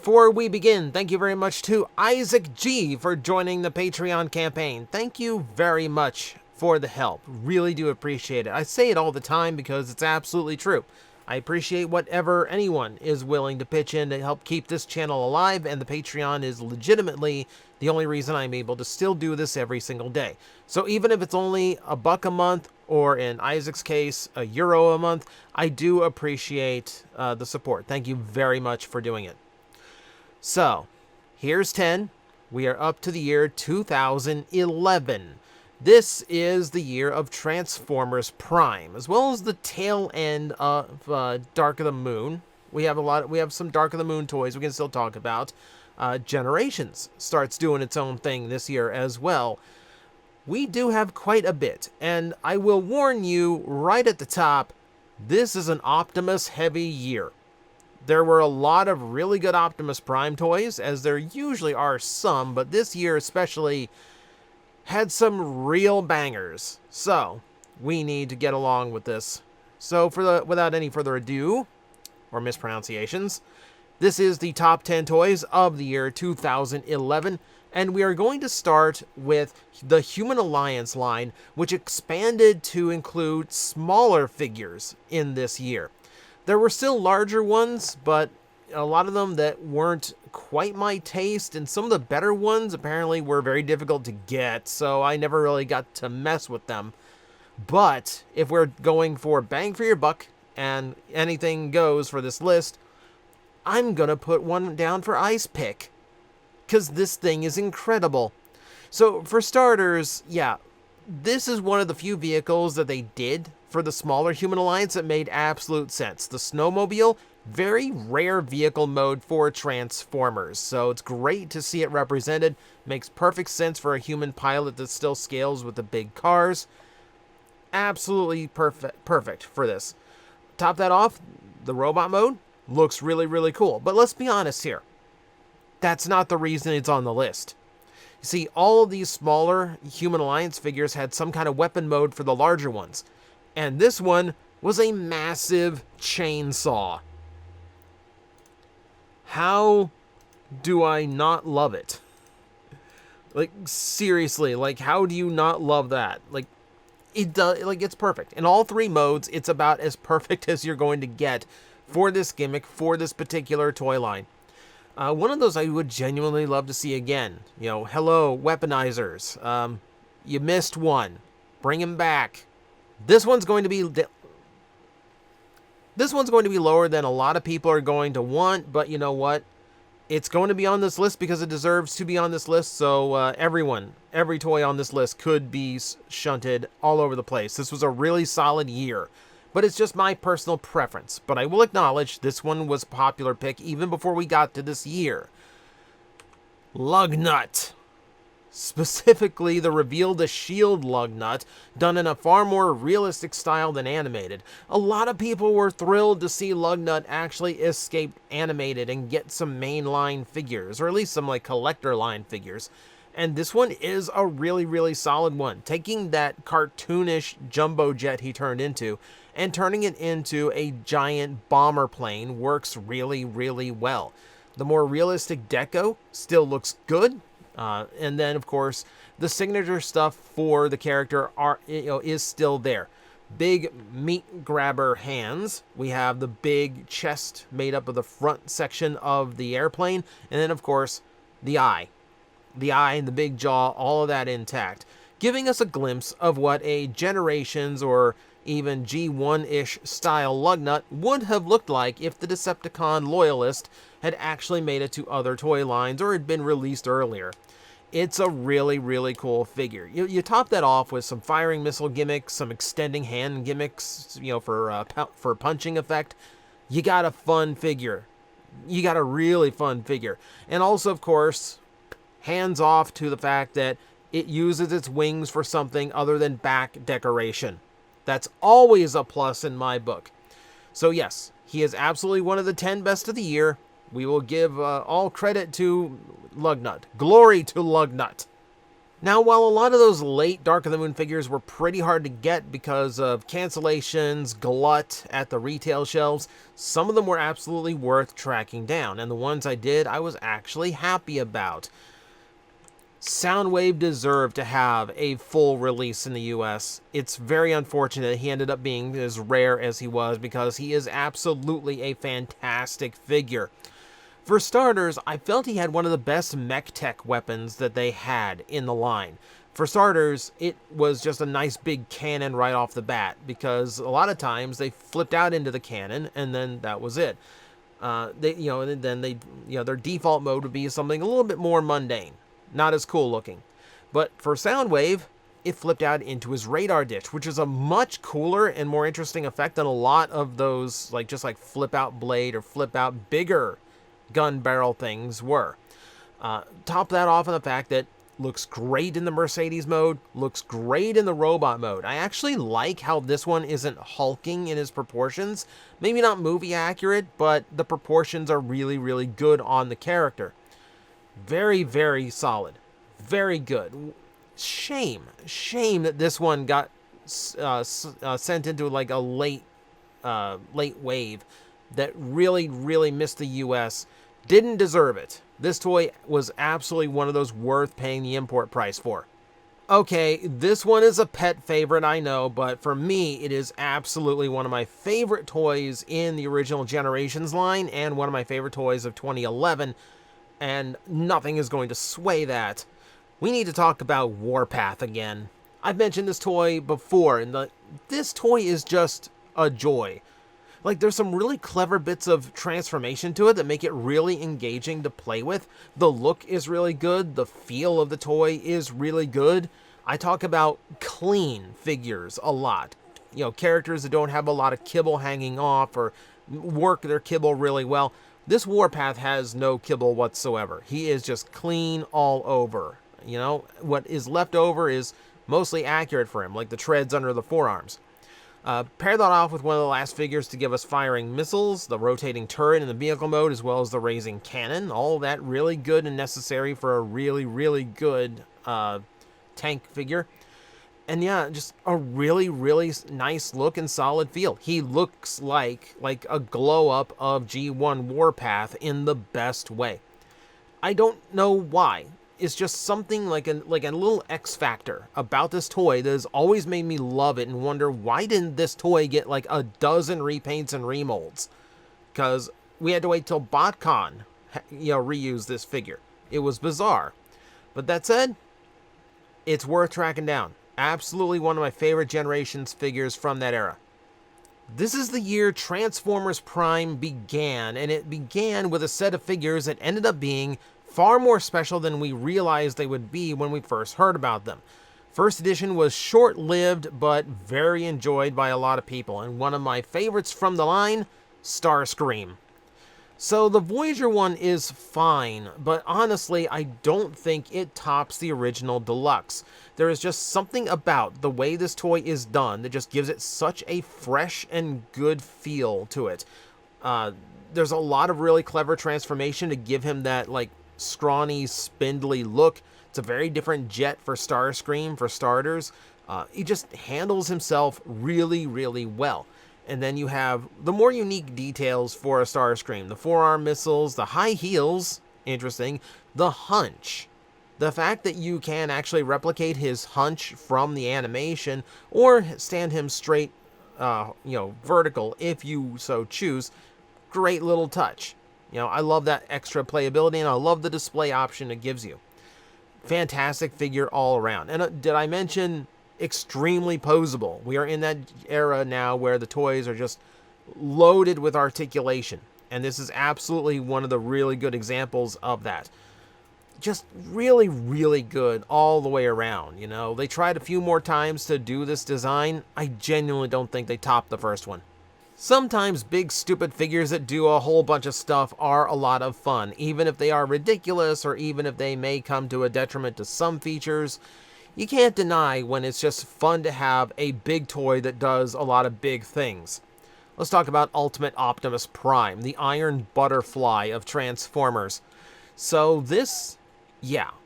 Before we begin, thank you very much to Isaac G for joining the Patreon campaign. Thank you very much for the help. Really do appreciate it. I say it all the time because it's absolutely true. I appreciate whatever anyone is willing to pitch in to help keep this channel alive, and the Patreon is legitimately the only reason I'm able to still do this every single day. So even if it's only $1 a month, or in Isaac's case, €1 a month, I do appreciate the support. Thank you very much for doing it. So, here's 10. We are up to the year 2011. This is the year of Transformers Prime, as well as the tail end of Dark of the Moon. We have some Dark of the Moon toys we can still talk about. Generations starts doing its own thing this year as well. We do have quite a bit, and I will warn you right at the top, this is an Optimus heavy year. There were a lot of really good Optimus Prime toys, as there usually are some, but this year especially had some real bangers. So, we need to get along with this. So, without any further ado, or mispronunciations, this is the top 10 toys of the year 2011, and we are going to start with the Human Alliance line, which expanded to include smaller figures in this year. There were still larger ones, but a lot of them that weren't quite my taste, and some of the better ones apparently were very difficult to get, so I never really got to mess with them. But if we're going for bang for your buck, and anything goes for this list, I'm gonna put one down for Icepick, because this thing is incredible. So for starters, yeah, this is one of the few vehicles that they did for the smaller Human Alliance that made absolute sense. The Snowmobile, very rare vehicle mode for Transformers, so it's great to see it represented. Makes perfect sense for a human pilot that still scales with the big cars. Absolutely perfect for this. Top that off, the robot mode looks really, really cool. But let's be honest here. That's not the reason it's on the list. You see, all of these smaller Human Alliance figures had some kind of weapon mode for the larger ones. And this one was a massive chainsaw. How do I not love it? Like, seriously, like, how do you not love that? Like, it's perfect. In all three modes, it's about as perfect as you're going to get for this gimmick, for this particular toy line. One of those I would genuinely love to see again. You know, hello, weaponizers. You missed one. Bring him back. This one's going to be lower than a lot of people are going to want, but you know what? It's going to be on this list because it deserves to be on this list, so every toy on this list could be shunted all over the place. This was a really solid year, but it's just my personal preference. But I will acknowledge this one was a popular pick even before we got to this year. Lugnut. Specifically, the Reveal the Shield Lugnut, done in a far more realistic style than animated. A lot of people were thrilled to see Lugnut actually escape animated and get some mainline figures, or at least some like collector line figures. And this one is a really, really solid one. Taking that cartoonish jumbo jet he turned into and turning it into a giant bomber plane works really, really well. The more realistic deco still looks good. And then, of course, the signature stuff for the character is still there. Big meat grabber hands. We have the big chest made up of the front section of the airplane. And then, of course, the eye. The eye and the big jaw, all of that intact. Giving us a glimpse of what a Generations or even G1-ish style Lugnut would have looked like if the Decepticon Loyalist had actually made it to other toy lines or had been released earlier. It's a really, really cool figure. You top that off with some firing missile gimmicks, some extending hand gimmicks, for punching effect. You got a fun figure. You got a really fun figure. And also, of course, hands off to the fact that it uses its wings for something other than back decoration. That's always a plus in my book. So yes, he is absolutely one of the 10 best of the year. We will give all credit to Lugnut. Glory to Lugnut. Now, while a lot of those late Dark of the Moon figures were pretty hard to get because of cancellations, glut at the retail shelves, some of them were absolutely worth tracking down, and the ones I did, I was actually happy about. Soundwave deserved to have a full release in the US. It's very unfortunate he ended up being as rare as he was because he is absolutely a fantastic figure. For starters, I felt he had one of the best mech tech weapons that they had in the line. For starters, it was just a nice big cannon right off the bat, because a lot of times they flipped out into the cannon and then that was it. Their default mode would be something a little bit more mundane, not as cool looking. But for Soundwave, it flipped out into his radar dish, which is a much cooler and more interesting effect than a lot of those just flip out blade or flip out bigger gun barrel things were. Top that off on the fact that looks great in the Mercedes mode, looks great in the robot mode. I actually like how this one isn't hulking in his proportions. Maybe not movie accurate, but the proportions are really, really good on the character. Very, very solid. Very good. Shame that this one got sent into a late wave that really, really missed the US. Didn't deserve it. This toy was absolutely one of those worth paying the import price for. Okay, this one is a pet favorite, I know, but for me, it is absolutely one of my favorite toys in the original Generations line and one of my favorite toys of 2011, and nothing is going to sway that. We need to talk about Warpath again. I've mentioned this toy before, and this toy is just a joy. There's some really clever bits of transformation to it that make it really engaging to play with. The look is really good. The feel of the toy is really good. I talk about clean figures a lot. Characters that don't have a lot of kibble hanging off or work their kibble really well. This Warpath has no kibble whatsoever. He is just clean all over. What is left over is mostly accurate for him, like the treads under the forearms. Pair that off with one of the last figures to give us firing missiles, the rotating turret in the vehicle mode, as well as the raising cannon. All that really good and necessary for a really, really good tank figure. And yeah, just a really, really nice look and solid feel. He looks like a glow-up of G1 Warpath in the best way. I don't know why. It's just something like a little X factor about this toy that has always made me love it and wonder, why didn't this toy get a dozen repaints and remolds? Because we had to wait till BotCon, reuse this figure. It was bizarre. But that said, it's worth tracking down. Absolutely one of my favorite Generations figures from that era. This is the year Transformers Prime began, and it began with a set of figures that ended up being far more special than we realized they would be when we first heard about them. First edition was short-lived, but very enjoyed by a lot of people, and one of my favorites from the line, Starscream. So the Voyager one is fine, but honestly, I don't think it tops the original Deluxe. There is just something about the way this toy is done that just gives it such a fresh and good feel to it. There's a lot of really clever transformation to give him that, scrawny, spindly look. It's a very different jet for Starscream, for starters. He just handles himself really, really well. And then you have the more unique details for a Starscream. The forearm missiles, the high heels, interesting. The hunch. The fact that you can actually replicate his hunch from the animation or stand him straight, vertical if you so choose. Great little touch. I love that extra playability, and I love the display option it gives you. Fantastic figure all around. And did I mention extremely posable? We are in that era now where the toys are just loaded with articulation, and this is absolutely one of the really good examples of that. Just really, really good all the way around. They tried a few more times to do this design. I genuinely don't think they topped the first one. Sometimes big stupid figures that do a whole bunch of stuff are a lot of fun, even if they are ridiculous or even if they may come to a detriment to some features. You can't deny when it's just fun to have a big toy that does a lot of big things. Let's talk about Ultimate Optimus Prime, the iron butterfly of Transformers. So this,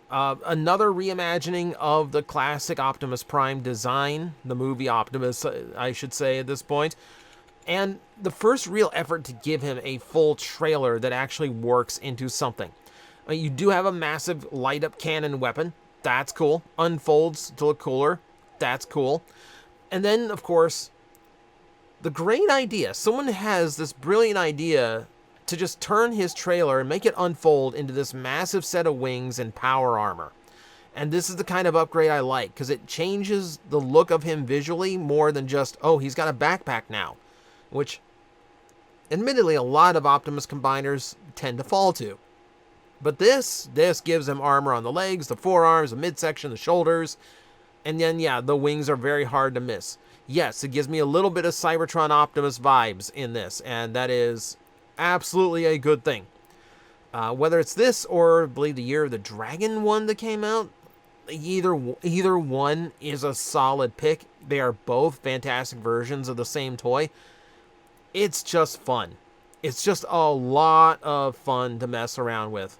Another reimagining of the classic Optimus Prime design, the movie Optimus, I should say at this point, and the first real effort to give him a full trailer that actually works into something. You do have a massive light-up cannon weapon. That's cool. Unfolds to look cooler. That's cool. And then, of course, the great idea. Someone has this brilliant idea to just turn his trailer and make it unfold into this massive set of wings and power armor. And this is the kind of upgrade I like, because it changes the look of him visually more than just, oh, he's got a backpack now. Which, admittedly, a lot of Optimus combiners tend to fall to. But this gives him armor on the legs, the forearms, the midsection, the shoulders. And then, yeah, the wings are very hard to miss. Yes, it gives me a little bit of Cybertron Optimus vibes in this, and that is absolutely a good thing. Whether it's this or, I believe, the Year of the Dragon one that came out, either one is a solid pick. They are both fantastic versions of the same toy. It's just fun. It's just a lot of fun to mess around with.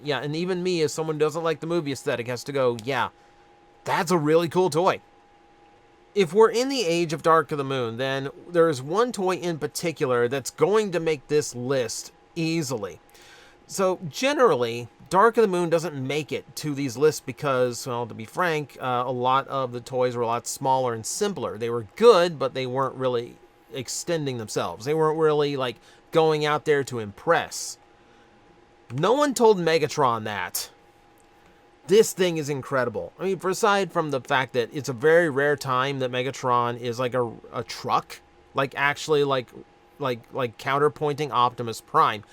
Yeah, and even me, as someone who doesn't like the movie aesthetic, has to go, yeah, that's a really cool toy. If we're in the age of Dark of the Moon, then there's one toy in particular that's going to make this list easily. So generally, Dark of the Moon doesn't make it to these lists because, well, to be frank, a lot of the toys were a lot smaller and simpler. They were good, but they weren't really extending themselves. They weren't really, like, going out there to impress. No one told Megatron that. This thing is incredible. I mean, aside from the fact that it's a very rare time that Megatron is like a truck, like actually like counterpointing Optimus Prime.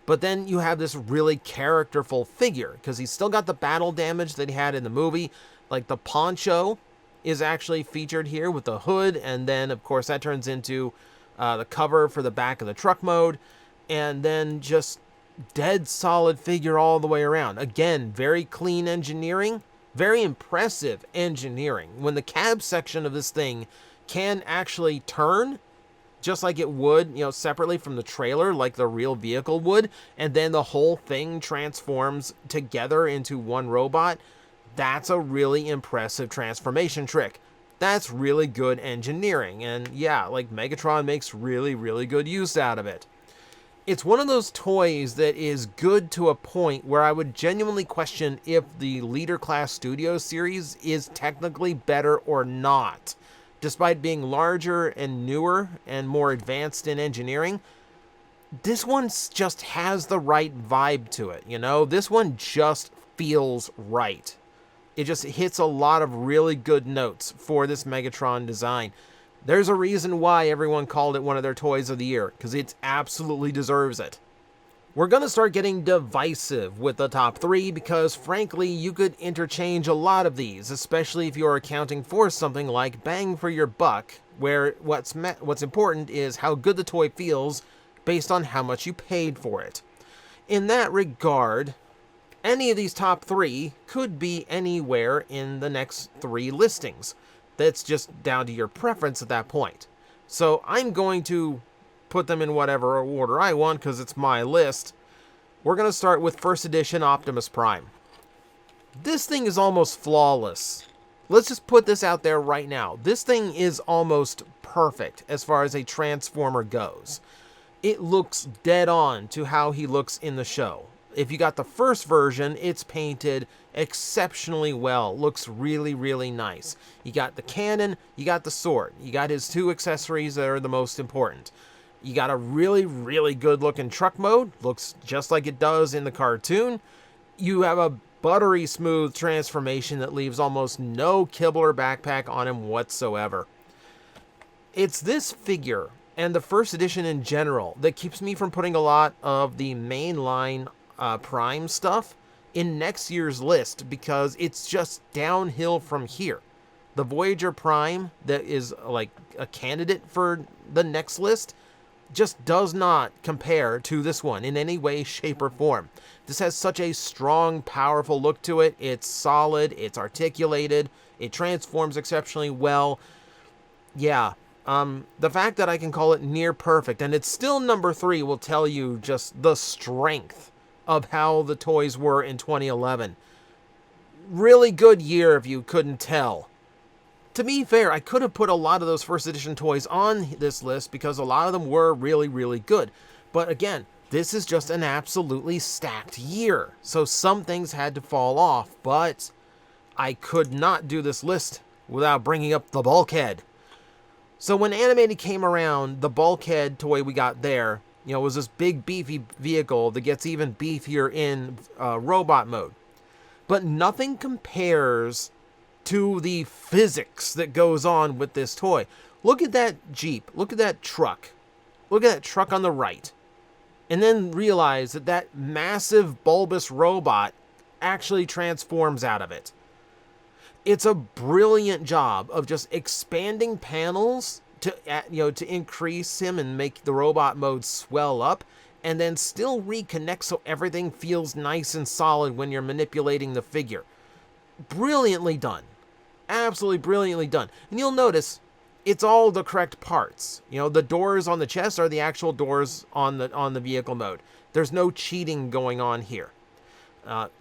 But then you have this really characterful figure because he's still got the battle damage that he had in the movie. Like the poncho is actually featured here with the hood, and then of course that turns into the cover for the back of the truck mode, and then just dead solid figure all the way around. Again, very clean engineering, very impressive engineering. When the cab section of this thing can actually turn, just like it would, you know, separately from the trailer, like the real vehicle would, and then the whole thing transforms together into one robot, that's a really impressive transformation trick. That's really good engineering, and yeah, like Megatron makes really, really good use out of it. It's one of those toys that is good to a point where I would genuinely question if the Leader Class Studio series is technically better or not. Despite being larger and newer and more advanced in engineering, this one just has the right vibe to it, you know? This one just feels right. It just hits a lot of really good notes for this Megatron design. There's a reason why everyone called it one of their toys of the year, because it absolutely deserves it. We're going to start getting divisive with the top three because, frankly, you could interchange a lot of these, especially if you're accounting for something like bang for your buck, where what's important is how good the toy feels based on how much you paid for it. In that regard, any of these top three could be anywhere in the next three listings. That's just down to your preference at that point. So I'm going to put them in whatever order I want because it's my list. We're going to start with first edition Optimus Prime. This thing is almost flawless. Let's just put this out there right now. This thing is almost perfect as far as a Transformer goes. It looks dead on to how he looks in the show. If you got the first version, it's painted exceptionally well. Looks really, really nice. You got the cannon, you got the sword. You got his two accessories that are the most important. You got a really, really good looking truck mode. Looks just like it does in the cartoon. You have a buttery smooth transformation that leaves almost no kibble or backpack on him whatsoever. It's this figure and the first edition in general that keeps me from putting a lot of the mainline Prime stuff in next year's list because it's just downhill from here. The Voyager Prime that is like a candidate for the next list just does not compare to this one in any way, shape, or form. This has such a strong, powerful look to it. It's solid, it's articulated, it transforms exceptionally well. Yeah, the fact that I can call it near perfect, and it's still number 3, will tell you just the strength of how the toys were in 2011. really good year if you couldn't tell. To be fair, I could have put a lot of those first edition toys on this list because a lot of them were really, really good. But again, this is just an absolutely stacked year. So some things had to fall off, but I could not do this list without bringing up the Bulkhead. So when Animated came around, the Bulkhead toy we got there, you know, was this big beefy vehicle that gets even beefier in robot mode. But nothing compares to the physics that goes on with this toy. Look at that Jeep. Look at that truck. Look at that truck on the right. And then realize that that massive bulbous robot actually transforms out of it. It's a brilliant job of just expanding panels to, to increase him and make the robot mode swell up, and then still reconnect so everything feels nice and solid when you're manipulating the figure. Brilliantly done. Absolutely brilliantly done. And you'll notice it's all the correct parts. You know, the doors on the chest are the actual doors on the vehicle mode. There's no cheating going on here.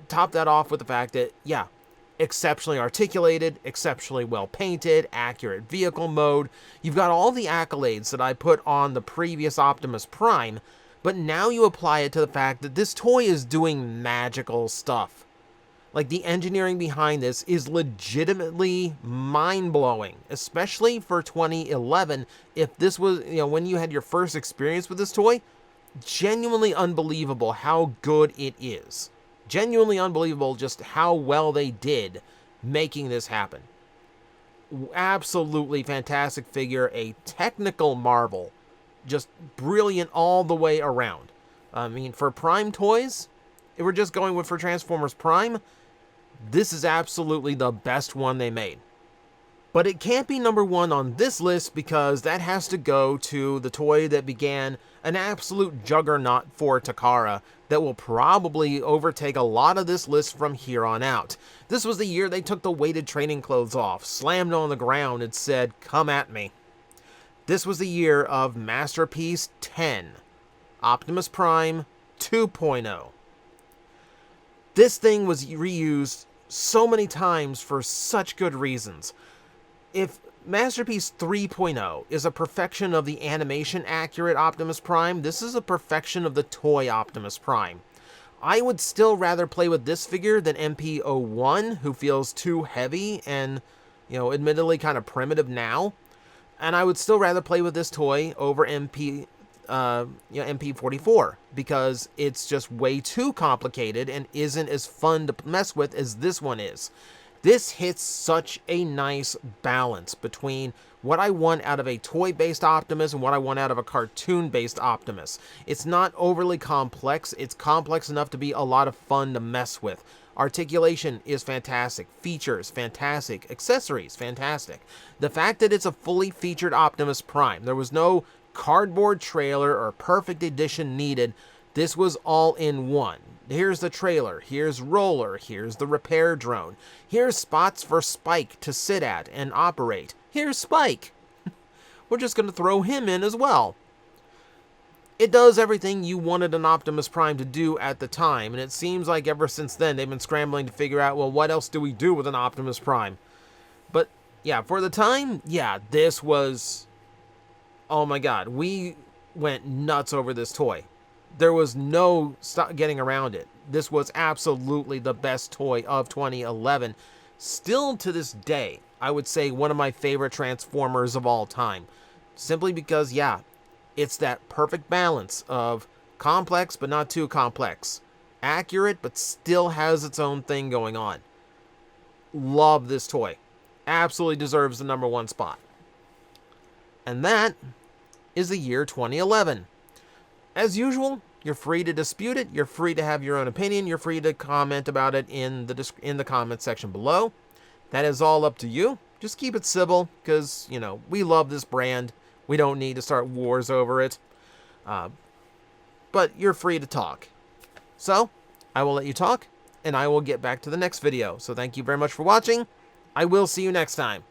Top that off with the fact that, yeah, exceptionally articulated, exceptionally well painted, accurate vehicle mode. You've got all the accolades that I put on the previous Optimus Prime, but now you apply it to the fact that this toy is doing magical stuff. Like, the engineering behind this is legitimately mind-blowing, especially for 2011. If this was, when you had your first experience with this toy, genuinely unbelievable how good it is. Genuinely unbelievable just how well they did making this happen. Absolutely fantastic figure, a technical marvel. Just brilliant all the way around. I mean, for Prime toys, if we're just going with for Transformers Prime, this is absolutely the best one they made. But it can't be number one on this list because that has to go to the toy that began an absolute juggernaut for Takara that will probably overtake a lot of this list from here on out. This was the year they took the weighted training clothes off, slammed on the ground, and said, "Come at me." This was the year of Masterpiece 10, Optimus Prime 2.0. This thing was reused so many times for such good reasons. If Masterpiece 3.0 is a perfection of the animation-accurate Optimus Prime, this is a perfection of the toy Optimus Prime. I would still rather play with this figure than MP01, who feels too heavy and, admittedly kind of primitive now. And I would still rather play with this toy over MP44 because it's just way too complicated and isn't as fun to mess with as this one is. This hits such a nice balance between what I want out of a toy-based Optimus and what I want out of a cartoon-based Optimus. It's not overly complex. It's complex enough to be a lot of fun to mess with. Articulation is fantastic. Features, fantastic. Accessories, fantastic. The fact that it's a fully featured Optimus Prime, there was no cardboard trailer or perfect edition needed. This was all in one. Here's the trailer, here's Roller, here's the repair drone, here's spots for Spike to sit at and operate. Here's Spike. We're just going to throw him in as well. It does everything you wanted an Optimus Prime to do at the time, and it seems like ever since then they've been scrambling to figure out, well, what else do we do with an Optimus Prime? But yeah, for the time, yeah, this was, oh my god, we went nuts over this toy. There was no getting around it. This was absolutely the best toy of 2011. Still to this day, I would say one of my favorite Transformers of all time. Simply because, yeah, it's that perfect balance of complex but not too complex. Accurate but still has its own thing going on. Love this toy. Absolutely deserves the number one spot. And that is the year 2011. As usual, you're free to dispute it, you're free to have your own opinion, you're free to comment about it in the comment section below. That is all up to you. Just keep it civil, because, we love this brand. We don't need to start wars over it. But you're free to talk. So, I will let you talk, and I will get back to the next video. So thank you very much for watching. I will see you next time.